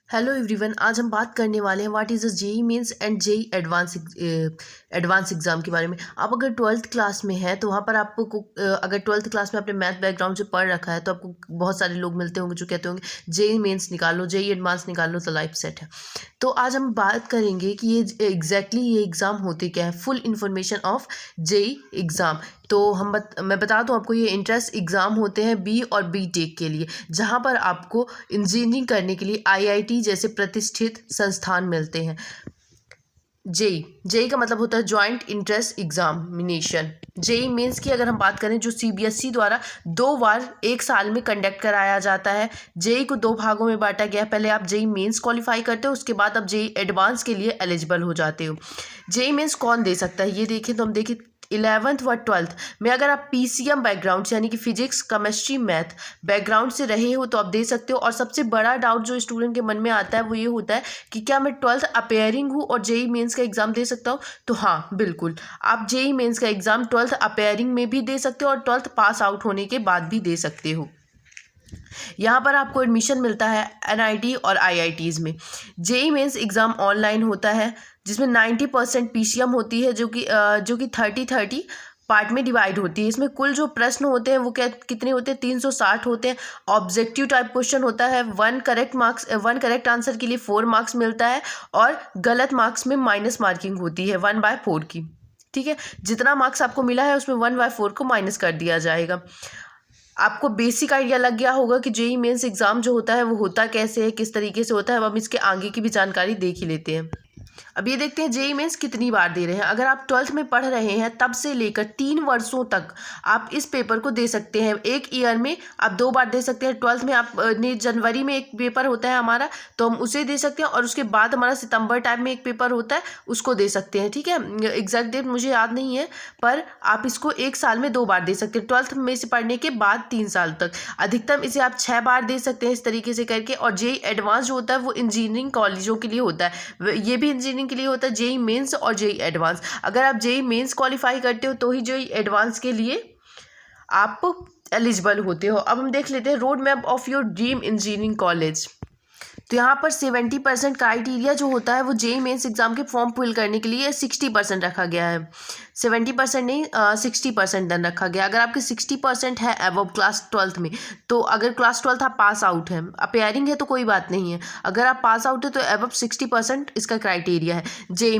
Hello everyone, आज हम बात करने वाले हैं what is the JEE Mains and JEE advance exam के बारे में। आप अगर ट्वेल्थ क्लास में हैं तो वहाँ पर आपको अगर ट्वेल्थ क्लास में आपने मैथ बैकग्राउंड से पढ़ रखा है तो आपको बहुत सारे लोग मिलते होंगे जो कहते होंगे जेई मेंस निकालो, जेई एडवांस निकालो तो लाइफ सेट है। तो आज हम बात करेंगे कि ये ये एग्ज़ाम होते क्या है, full information of JEE exam. तो मैं बता दूं आपको, ये इंट्रेंस एग्ज़ाम होते हैं बी और बी टेक के लिए, जहां पर आपको इंजीनियरिंग करने के लिए आईआईटी जैसे प्रतिष्ठित संस्थान मिलते हैं। जेई जेई का मतलब होता है joint entrance examination. JEE Mains की अगर हम बात करें, जो सीबीएसई द्वारा 2 बार एक साल में कंडक्ट कराया जाता है। जेई को 2 भागों में बांटा गया है। पहले आप जेई मेंस क्वालिफाई करते हो, उसके बाद आप जेई एडवांस के लिए एलिजिबल हो जाते हो। जेई मेंस कौन दे सकता है, ये देखें तो हम देखें 11th व 12th में अगर आप पीसीएम बैकग्राउंड से यानी कि फिजिक्स, केमिस्ट्री, मैथ बैकग्राउंड से रहे हो तो आप दे सकते हो। और सबसे बड़ा डाउट जो स्टूडेंट के मन में आता है वो ये होता है कि क्या मैं 12th अपेयरिंग हूँ और जेई मेंस का एग्ज़ाम दे सकता हूँ। तो हाँ, बिल्कुल, आप जेई मेंस का एग्ज़ाम 12th अपेयरिंग में भी दे सकते हो और 12th पास आउट होने के बाद भी दे सकते हो। यहाँ पर आपको एडमिशन मिलता है एनआईटी और आईआईटीज़ में। जेई मेंस एग्ज़ाम ऑनलाइन होता है, जिसमें 90% पीसीएम होती है, जो कि 30-30 पार्ट में डिवाइड होती है। इसमें कुल जो प्रश्न होते हैं वो कितने होते हैं, 360 होते हैं। ऑब्जेक्टिव टाइप क्वेश्चन होता है। वन करेक्ट आंसर के लिए 4 मार्क्स मिलता है और गलत मार्क्स में माइनस मार्किंग होती है 1/4 की। ठीक है, जितना मार्क्स आपको मिला है उसमें 1/4 को माइनस कर दिया जाएगा। आपको बेसिक आइडिया लग गया होगा कि जेई मेंस एग्ज़ाम जो होता है वो होता कैसे है, किस तरीके से होता है। अब हम इसके आगे की भी जानकारी देख ही लेते हैं। अब ये देखते हैं जेई मेंस कितनी बार दे रहे हैं। अगर आप 12th में पढ़ रहे हैं तब से लेकर 3 वर्षों तक आप इस पेपर को दे सकते हैं। एक ईयर में आप 2 बार दे सकते हैं। 12th में आप जनवरी में एक पेपर होता है हमारा, तो हम उसे दे सकते हैं, और उसके बाद हमारा सितंबर टाइम में एक पेपर होता है, उसको दे सकते हैं। ठीक है, एग्जैक्ट डेट मुझे याद नहीं है, पर आप इसको एक साल में 2 बार दे सकते हैं। 12th में से पढ़ने के बाद 3 साल तक अधिकतम इसे आप 6 बार दे सकते हैं, इस तरीके से करके। और जेई एडवांस जो होता है वो इंजीनियरिंग कॉलेजों के लिए होता है। ये भी इंजीनियरिंग के लिए होता है, जेई मेंस और जेई एडवांस। अगर आप जेई मेंस क्वालिफाई करते हो तो ही जेई एडवांस के लिए आप एलिजिबल होते हो। अब हम देख लेते हैं road map of your dream engineering college. तो यहाँ पर 70% क्राइटेरिया जो होता है वो जेई मेंस एग्जाम के फॉर्म फिल करने के लिए 60% रखा गया है। 70% नहीं, 60% डन रखा गया। अगर आपके 60% है अबव क्लास 12th में, तो अगर क्लास 12th आप पास आउट है, अपेयरिंग है तो कोई बात नहीं है। अगर आप पास आउट है तो अबव 60% इसका क्राइटेरिया है। जेई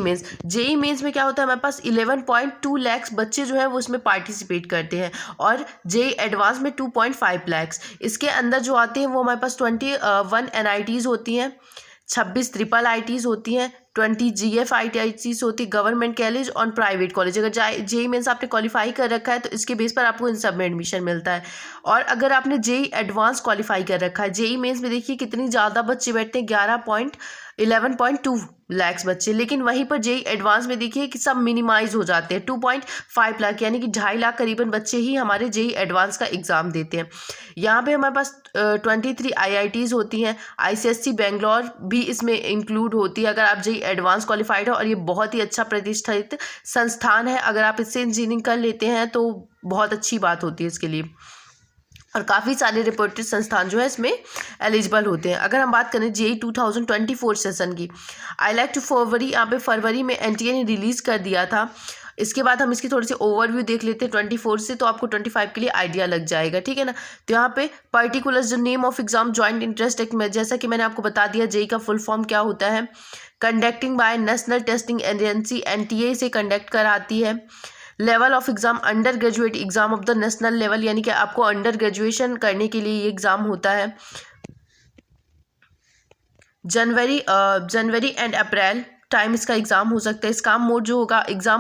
मेंस में क्या होता है, हमारे पास 11.2 लाख बच्चे जो है वो इसमें पार्टिसिपेट करते हैं, और जेई एडवांस में 2.5 लाख। इसके अंदर जो आते हैं वो हमारे पास 21 एनआईटीज़ होती हैं, 26 ट्रिपल आईटीज़ होती हैं, 20 जीएफ आईटीज़ होती है, गवर्नमेंट कॉलेज और प्राइवेट कॉलेज। अगर जेई मेंस आपने क्वालिफाई कर रखा है तो इसके बेस पर आपको इन सब में एडमिशन मिलता है। और अगर आपने जेई एडवांस क्वालिफाई कर रखा है, जेई मेंस में देखिए कितनी ज़्यादा बच्चे बैठते हैं, 11.2 लाख बच्चे। लेकिन वहीं पर जेई एडवांस में देखिए कि सब मिनिमाइज हो जाते हैं, 2.5 लाख यानी कि 2.5 लाख करीबन बच्चे ही हमारे जेई एडवांस का एग्ज़ाम देते हैं। यहाँ पे हमारे पास 23 आईआईटीज़ होती हैं, आईसीएससी बेंगलोर भी इसमें इंक्लूड होती है अगर आप जेई एडवांस क्वालिफाइड हो। और ये बहुत ही अच्छा प्रतिष्ठित संस्थान है। अगर आप इससे इंजीनियरिंग कर लेते हैं तो बहुत अच्छी बात होती है इसके लिए। और काफ़ी सारे रिपोर्टेड संस्थान जो है इसमें एलिजिबल होते हैं। अगर हम बात करें जेई 2024 सेशन की, आई लाइक टू फरवरी, यहाँ पे फरवरी में एनटीए ने रिलीज़ कर दिया था। इसके बाद हम इसकी थोड़ी सी ओवरव्यू देख लेते हैं 24 से, तो आपको 25 के लिए आइडिया लग जाएगा। ठीक है ना। तो यहाँ पे पर्टिकुलर जो name of exam joint interest में, जैसा कि मैंने आपको बता दिया जेई का फुल फॉर्म क्या होता है, conducting by National Testing Agency, NTA से कंडक्ट कराती है। Level of exam undergraduate exam of the national level, यानी कि आपको अंडर ग्रेजुएशन करने के लिए ये एग्ज़ाम होता है। जनवरी एंड अप्रैल टाइम इसका एग्जाम हो सकता है। एग्जाम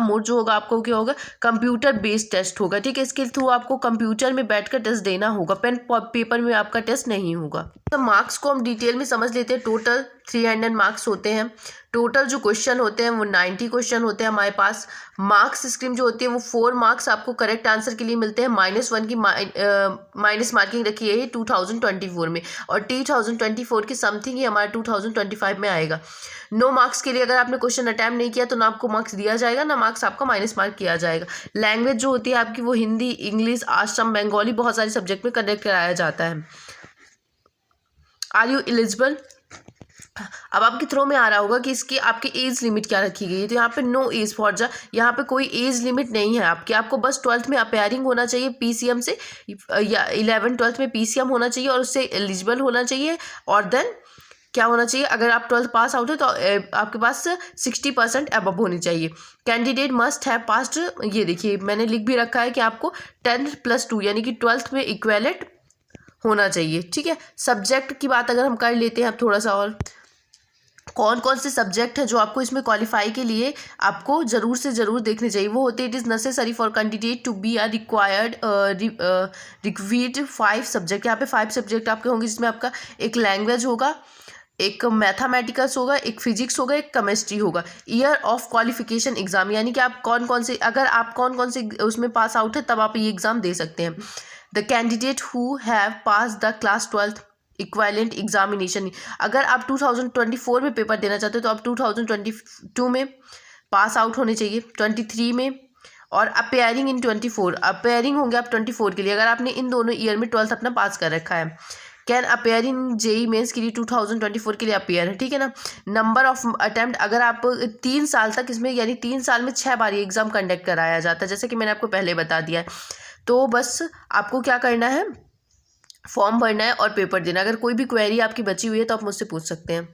मोड जो होगा आपको क्या होगा, कंप्यूटर बेस्ड टेस्ट होगा। ठीक है, इसके थ्रू आपको कंप्यूटर में बैठकर टेस्ट देना होगा, पेन पेपर में आपका टेस्ट नहीं होगा। तो मार्क्स को हम डिटेल में समझ लेते हैं। टोटल 300 मार्क्स होते हैं। टोटल जो क्वेश्चन होते हैं वो 90 क्वेश्चन होते हैं हमारे पास। मार्क्स स्कीम जो होती है वो 4 मार्क्स आपको करेक्ट आंसर के लिए मिलते हैं। -1 की माइनस मार्किंग रखी है 2024 में, और 2024 की समथिंग ही हमारा 2025 में आएगा। नो मार्क्स के लिए अगर आपने क्वेश्चन अटैम्प्ट नहीं किया तो ना आपको मार्क्स दिया जाएगा, ना मार्क्स आपका माइनस मार्क किया जाएगा। लैंग्वेज जो होती है आपकी वो हिंदी, इंग्लिश, आसाम, बंगाली, बहुत सारे सब्जेक्ट में कंडक्ट कराया जाता है। Are you eligible? अब आपके थ्रो में आ रहा होगा कि इसकी आपकी एज लिमिट क्या रखी गई है, तो यहाँ पे नो एज फॉर द, यहाँ पे कोई एज लिमिट नहीं है आपको बस 12th में अपेयरिंग होना चाहिए पीसीएम से, या 11-12 में पीसीएम होना चाहिए और उससे एलिजिबल होना चाहिए। और देन क्या होना चाहिए, अगर आप 12th पास आउट है तो आपके पास 60% अबव होनी चाहिए। कैंडिडेट मस्ट हैव पास्ड, ये देखिए मैंने लिख भी रखा है कि आपको 10+2 यानी कि 12th में इक्वेलेंट होना चाहिए, ठीक है। सब्जेक्ट की बात अगर हम कर लेते हैं अब थोड़ा सा, और कौन कौन से सब्जेक्ट है जो आपको इसमें क्वालिफाई के लिए आपको ज़रूर से ज़रूर देखने चाहिए, वो होते हैं, it is necessary for candidate to be required required 5 subject. यहाँ पे 5 सब्जेक्ट आपके होंगे, जिसमें आपका एक लैंग्वेज होगा, एक मैथमेटिक्स होगा, एक फिजिक्स होगा, एक केमिस्ट्री होगा। ईयर ऑफ क्वालिफिकेशन एग्जाम, यानी कि आप कौन कौन से, अगर आप कौन कौन से उसमें पास आउट है तब आप ये एग्ज़ाम दे सकते हैं। The candidate who have pass the class 12th equivalent examination, अगर आप 2024 में पेपर देना चाहते हो तो आप 2022 में पास आउट होने चाहिए, 23 में, और अपेयरिंग इन 24, अपेयरिंग होंगे आप 24 के लिए अगर आपने इन दोनों ईयर में 12th अपना पास कर रखा है। Can appear in JEE Mains के लिए 2024 के लिए अपेयर है, ठीक है ना। नंबर ऑफ अटेम्प्ट, अगर आप 3 साल तक इसमें, यानी 3 साल में 6 बार ये एग्ज़ाम कंडक्ट कराया जाता है, जैसे कि मैंने आपको पहले बता दिया है। तो बस आपको क्या करना है, फॉर्म भरना है और पेपर देना। अगर कोई भी क्वेरी आपकी बची हुई है तो आप मुझसे पूछ सकते हैं।